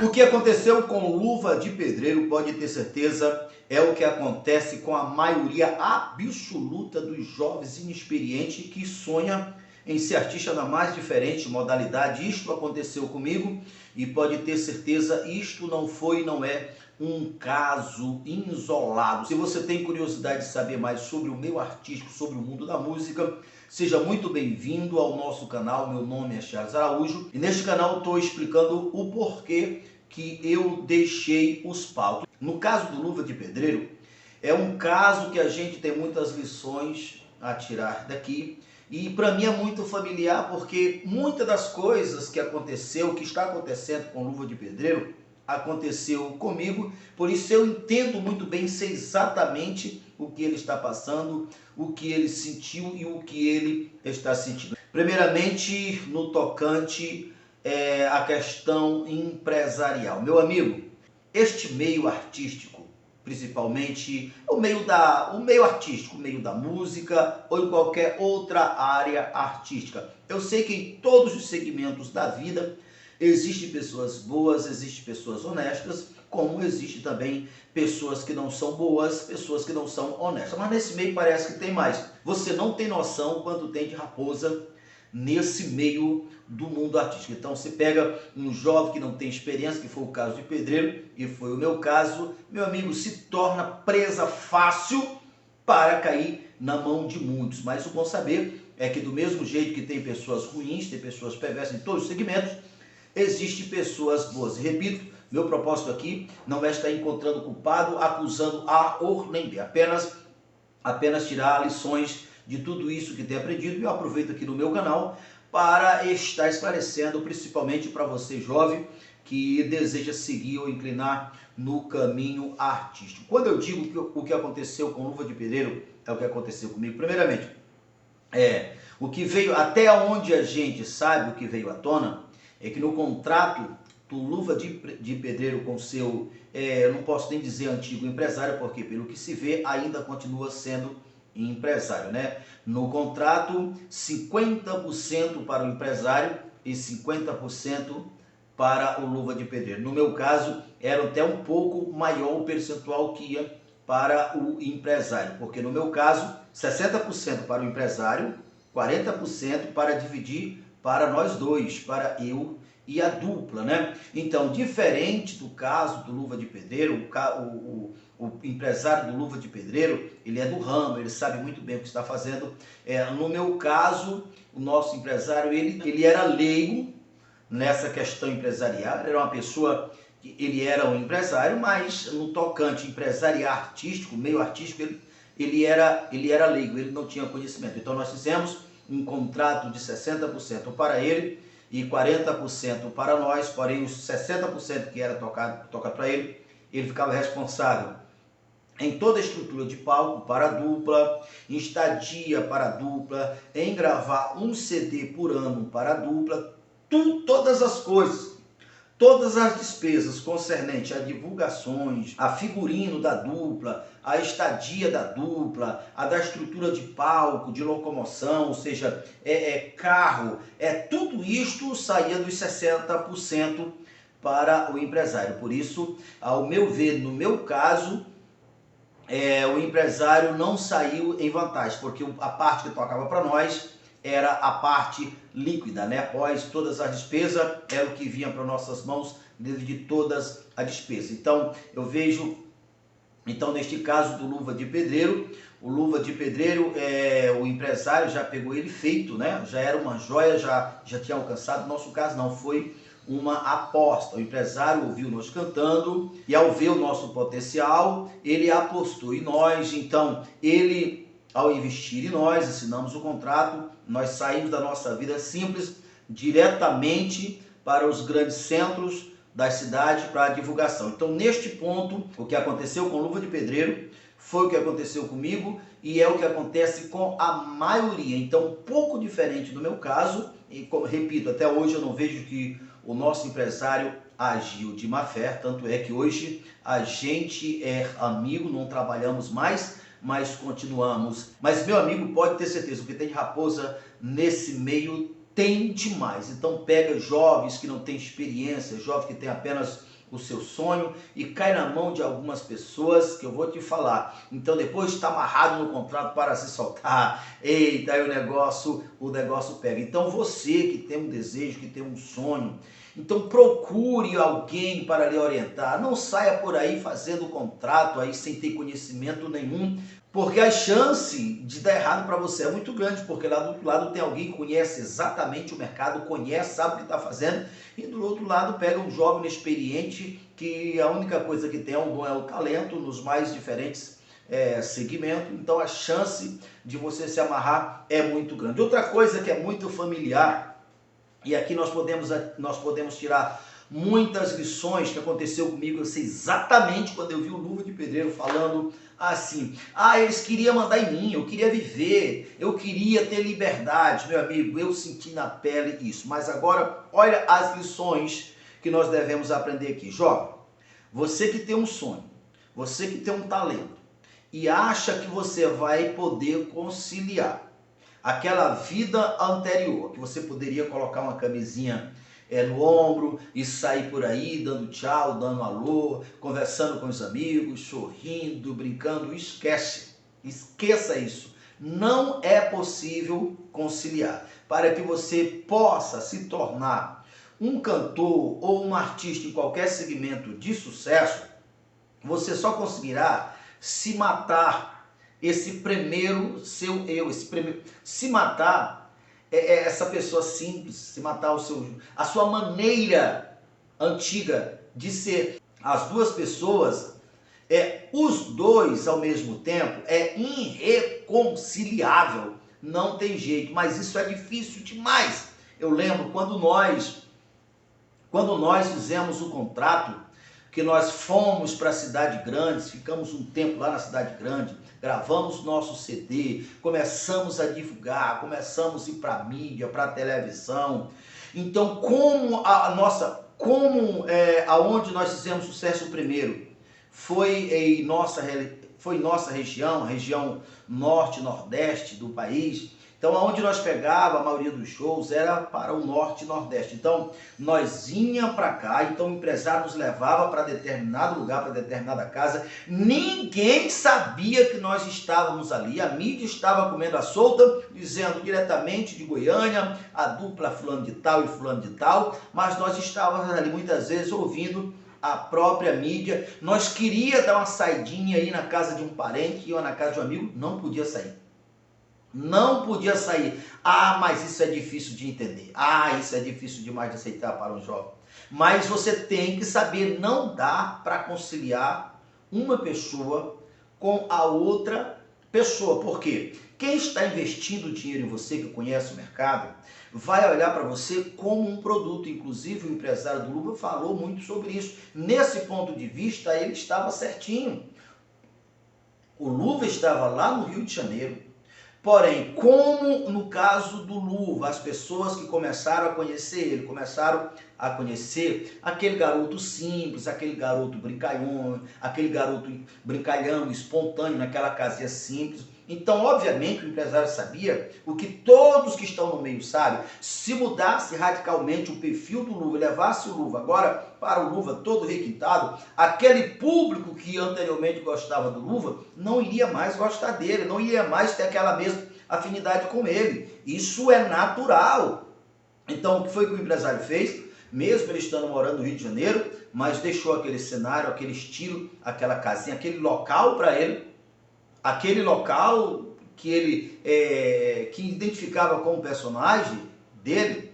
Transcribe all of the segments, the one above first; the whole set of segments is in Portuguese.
O que aconteceu com Luva de Pedreiro, pode ter certeza, é o que acontece com a maioria absoluta dos jovens inexperientes que sonha em ser artista na mais diferente modalidade. Isto aconteceu comigo e pode ter certeza, isto não foi e não é um caso isolado. Se você tem curiosidade de saber mais sobre o meio artístico, sobre o mundo da música, seja muito bem-vindo ao nosso canal. Meu nome é Charles Araújo e neste canal estou explicando o porquê que eu deixei os palcos. No caso do Luva de Pedreiro, é um caso que a gente tem muitas lições a tirar daqui e para mim é muito familiar, porque muitas das coisas que aconteceu, que está acontecendo com Luva de Pedreiro, aconteceu comigo, por isso eu entendo muito bem, sei exatamente o que ele está passando, o que ele sentiu e o que ele está sentindo. Primeiramente, no tocante a questão empresarial. Meu amigo, este meio artístico, principalmente o meio artístico, o meio da música ou em qualquer outra área artística. Eu sei que em todos os segmentos da vida existem pessoas boas, existem pessoas honestas, como existe também pessoas que não são boas, pessoas que não são honestas. Mas nesse meio parece que tem mais. Você não tem noção quanto tem de raposa nesse meio do mundo artístico. Então você pega um jovem que não tem experiência, que foi o caso de Pedreiro, e foi o meu caso, meu amigo, se torna presa fácil para cair na mão de muitos. Mas o bom saber é que do mesmo jeito que tem pessoas ruins, tem pessoas perversas em todos os segmentos, existem pessoas boas. E repito, meu propósito aqui não é estar encontrando culpado, acusando A ou nem B, apenas tirar lições de tudo isso que tem aprendido. E eu aproveito aqui no meu canal para estar esclarecendo, principalmente para você jovem que deseja seguir ou inclinar no caminho artístico. Quando eu digo que o que aconteceu com Luva de Pedreiro é o que aconteceu comigo, primeiramente, o que veio, até onde a gente sabe o que veio à tona, é que no contrato do Luva de Pedreiro com seu, eu não posso nem dizer antigo empresário, porque pelo que se vê ainda continua sendo empresário, né? No contrato, 50% para o empresário e 50% para o Luva de Pedreiro. No meu caso, era até um pouco maior o percentual que ia para o empresário, porque no meu caso, 60% para o empresário, 40% para dividir para nós dois, para eu e a dupla, né? Então, diferente do caso do Luva de Pedreiro, o empresário do Luva de Pedreiro, ele é do ramo, ele sabe muito bem o que está fazendo. No meu caso, o nosso empresário, ele era leigo nessa questão empresarial, ele era uma pessoa, ele era um empresário, mas no tocante empresarial artístico, meio artístico, ele era leigo, ele não tinha conhecimento. Então nós fizemos um contrato de 60% para ele e 40% para nós, porém os 60% que era tocado para ele, ele ficava responsável em toda a estrutura de palco para a dupla, em estadia para a dupla, em gravar um CD por ano para a dupla, todas as coisas, todas as despesas concernentes a divulgações, a figurino da dupla, a estadia da dupla, a da estrutura de palco, de locomoção, ou seja, carro, tudo isto saía dos 60% para o empresário. Por isso, ao meu ver, no meu caso, o empresário não saiu em vantagem, porque a parte que tocava para nós era a parte líquida, né? Após todas as despesas, era o que vinha para nossas mãos de todas as despesas. Então, eu vejo, neste caso do Luva de Pedreiro, o Luva de Pedreiro, o empresário já pegou ele feito, né? Já era uma joia, já tinha alcançado. No nosso caso não, foi uma aposta. O empresário ouviu nós cantando e ao ver o nosso potencial, ele apostou em nós. Então, ele, ao investir em nós, assinamos o contrato, nós saímos da nossa vida simples diretamente para os grandes centros da cidade para a divulgação. Então, neste ponto, o que aconteceu com Luva de Pedreiro foi o que aconteceu comigo e é o que acontece com a maioria. Então, um pouco diferente do meu caso, e repito, até hoje eu não vejo que o nosso empresário agiu de má fé, tanto é que hoje a gente é amigo, não trabalhamos mais, mas continuamos. Mas, meu amigo, pode ter certeza, o que tem de raposa nesse meio tem demais. Então pega jovens que não têm experiência, jovens que têm apenas o seu sonho e cai na mão de algumas pessoas que eu vou te falar. Então depois está amarrado no contrato para se soltar. Eita, aí o negócio pega. Então você que tem um desejo, que tem um sonho, então procure alguém para lhe orientar. Não saia por aí fazendo contrato aí sem ter conhecimento nenhum, porque a chance de dar errado para você é muito grande, porque lá do outro lado tem alguém que conhece exatamente o mercado, conhece, sabe o que está fazendo, e do outro lado pega um jovem inexperiente que a única coisa que tem é um dom, é o talento nos mais diferentes segmentos. Então a chance de você se amarrar é muito grande. Outra coisa que é muito familiar, e aqui nós podemos tirar muitas lições que aconteceu comigo, eu sei exatamente quando eu vi o Luva de Pedreiro falando assim, eles queriam mandar em mim, eu queria viver, eu queria ter liberdade, meu amigo, eu senti na pele isso. Mas agora, olha as lições que nós devemos aprender aqui. Jovem, você que tem um sonho, você que tem um talento e acha que você vai poder conciliar aquela vida anterior, que você poderia colocar uma camisinha no ombro e sair por aí dando tchau, dando alô, conversando com os amigos, sorrindo, brincando, esqueça isso. Não é possível conciliar. Para que você possa se tornar um cantor ou um artista em qualquer segmento de sucesso, você só conseguirá se matar esse primeiro seu eu, se matar essa pessoa simples, se matar a sua maneira antiga de ser. As duas pessoas, os dois ao mesmo tempo, é irreconciliável, não tem jeito, mas isso é difícil demais. Eu lembro quando nós fizemos o contrato, que nós fomos para a cidade grande, ficamos um tempo lá na cidade grande, gravamos nosso CD, começamos a divulgar, começamos a ir para a mídia, para a televisão. Então, aonde nós fizemos sucesso primeiro foi em nossa região, a região norte, nordeste do país. Então, aonde nós pegava a maioria dos shows era para o norte e nordeste. Então, nós íamos para cá, então o empresário nos levava para determinado lugar, para determinada casa. Ninguém sabia que nós estávamos ali. A mídia estava comendo a solta, dizendo diretamente de Goiânia, a dupla fulano de tal e fulano de tal. Mas nós estávamos ali muitas vezes ouvindo a própria mídia. Nós queríamos dar uma saidinha aí na casa de um parente, ou na casa de um amigo, não podia sair. Não podia sair. Mas isso é difícil de entender. Isso é difícil demais de aceitar para um jovem. Mas você tem que saber, não dá para conciliar uma pessoa com a outra pessoa. Por quê? Quem está investindo dinheiro em você, que conhece o mercado, vai olhar para você como um produto. Inclusive o empresário do Luva falou muito sobre isso. Nesse ponto de vista, ele estava certinho. O Luva estava lá no Rio de Janeiro. Porém, como no caso do Luva, as pessoas que começaram a conhecer ele, começaram a conhecer aquele garoto simples, aquele garoto brincalhão, espontâneo, naquela casinha simples. Então, obviamente, o empresário sabia o que todos que estão no meio sabem. Se mudasse radicalmente o perfil do Luva, levasse o Luva agora para o Luva todo requintado, aquele público que anteriormente gostava do Luva não iria mais gostar dele, não iria mais ter aquela mesma afinidade com ele. Isso é natural. Então, o que foi que o empresário fez? Mesmo ele estando morando no Rio de Janeiro, mas deixou aquele cenário, aquele estilo, aquela casinha, aquele local para ele, aquele local que ele que identificava como personagem dele,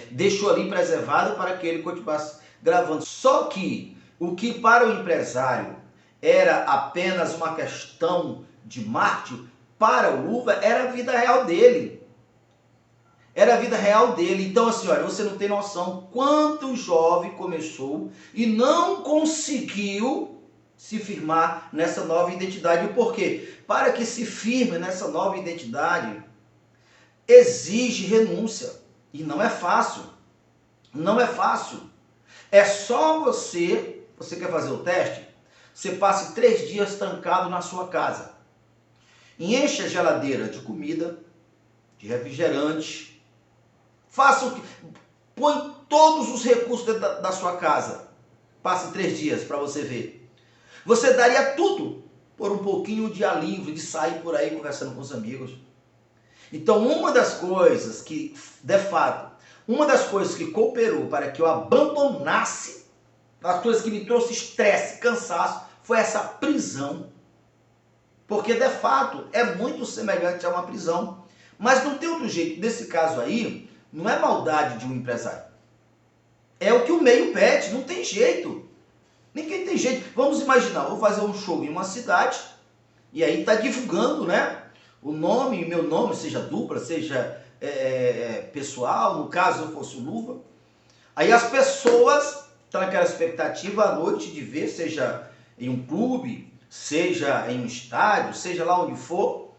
deixou ali preservado para que ele continuasse gravando. Só que o que para o empresário era apenas uma questão de marketing, para o Luva era a vida real dele. Era a vida real dele. Então assim, olha, você não tem noção quanto jovem começou e não conseguiu se firmar nessa nova identidade. E por quê? Para que se firme nessa nova identidade, exige renúncia. E não é fácil. Não é fácil. É só você quer fazer o teste? Você passe 3 dias trancado na sua casa. Enche a geladeira de comida, de refrigerante. Faça o que... Põe todos os recursos dentro da sua casa. Passe 3 dias para você ver. Você daria tudo por um pouquinho de alívio, de sair por aí conversando com os amigos. Então, uma das coisas que, de fato, uma das coisas que cooperou para que eu abandonasse, as coisas que me trouxe estresse, cansaço, foi essa prisão. Porque, de fato, é muito semelhante a uma prisão. Mas não tem outro jeito. Nesse caso aí, não é maldade de um empresário. É o que o meio pede, não tem jeito. Ninguém tem jeito. Vamos imaginar, vou fazer um show em uma cidade, e aí está divulgando, né? O nome, meu nome, seja dupla, seja pessoal, no caso eu fosse o Luva. Aí as pessoas estão naquela expectativa à noite de ver, seja em um clube, seja em um estádio, seja lá onde for.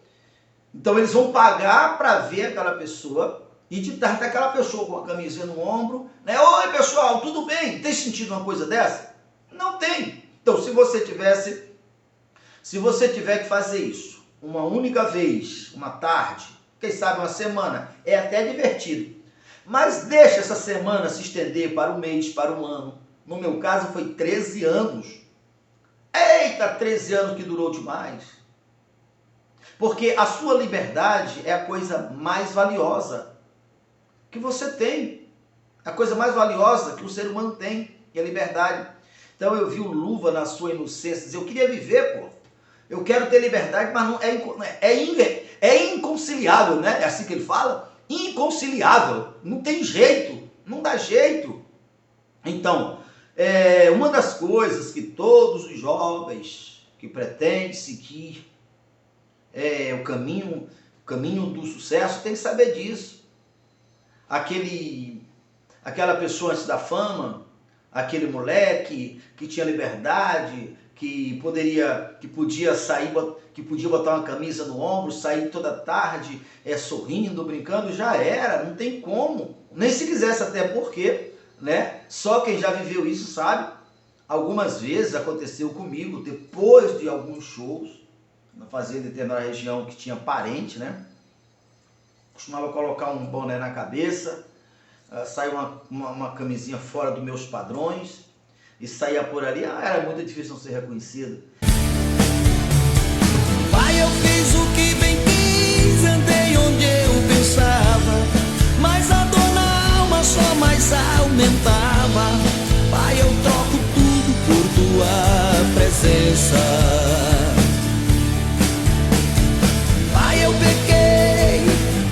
Então eles vão pagar para ver aquela pessoa e de tarde aquela pessoa com a camisinha no ombro, né? Oi pessoal, tudo bem? Tem sentido uma coisa dessa? Não tem. Então se você tiver que fazer isso uma única vez, uma tarde, quem sabe uma semana, é até divertido. Mas deixa essa semana se estender para um mês, para um ano. No meu caso foi 13 anos. Eita, 13 anos que durou demais. Porque a sua liberdade é a coisa mais valiosa que você tem. A coisa mais valiosa que o ser humano tem, é a liberdade. Então eu vi o Luva na sua inocência dizer, eu queria viver, pô. Eu quero ter liberdade, mas não é inconciliável, né? É assim que ele fala? Inconciliável. Não tem jeito, não dá jeito. Então, uma das coisas que todos os jovens que pretendem seguir o caminho do sucesso tem que saber disso. Aquela pessoa antes da fama, aquele moleque que tinha liberdade, que podia sair, que podia botar uma camisa no ombro, sair toda tarde sorrindo, brincando, já era, não tem como. Nem se quisesse, até porque, né? Só quem já viveu isso sabe. Algumas vezes aconteceu comigo, depois de alguns shows, eu fazia em determinada região que tinha parente, né? Costumava colocar um boné na cabeça, sair uma camisinha fora dos meus padrões e saía por ali, era muito difícil não ser reconhecido. Pai, eu fiz o que bem quis, andei onde eu pensava, mas a dor na alma só mais aumentava. Pai, eu troco tudo por tua presença. Pai, eu pequei,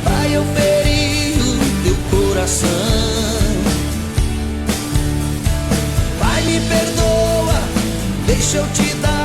Pai, eu feri o teu coração. Pai, me perdoa, deixa eu te dar